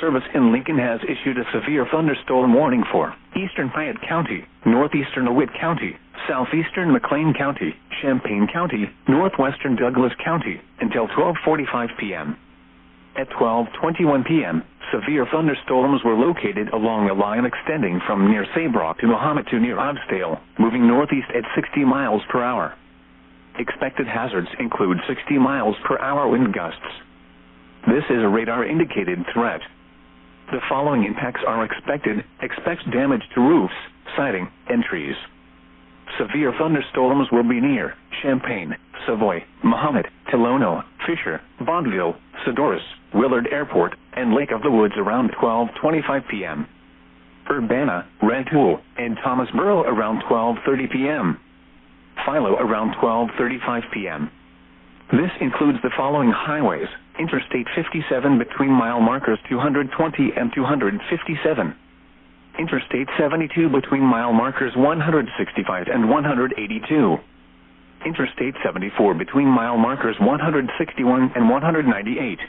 Service in Lincoln has issued a severe thunderstorm warning for eastern Fayette County, northeastern DeWitt County, southeastern McLean County, Champaign County, northwestern Douglas County, until 12:45 p.m. At 12:21 p.m., severe thunderstorms were located along a line extending from near Saybrook to Mahomet to near Odsdale, moving northeast at 60 miles per hour. Expected hazards include 60 miles per hour wind gusts. This is a radar-indicated threat. The following impacts are expected. Expect damage to roofs, siding, and trees. Severe thunderstorms will be near Champaign, Savoy, Mahomet, Tolono, Fisher, Bonneville, Sadorus, Willard Airport, and Lake of the Woods around 12:25 p.m. Urbana, Rantoul, and Thomasboro around 12:30 p.m. Philo around 12:35 p.m. This includes the following highways: Interstate 57 between mile markers 220 and 257. Interstate 72 between mile markers 165 and 182. Interstate 74 between mile markers 161 and 198.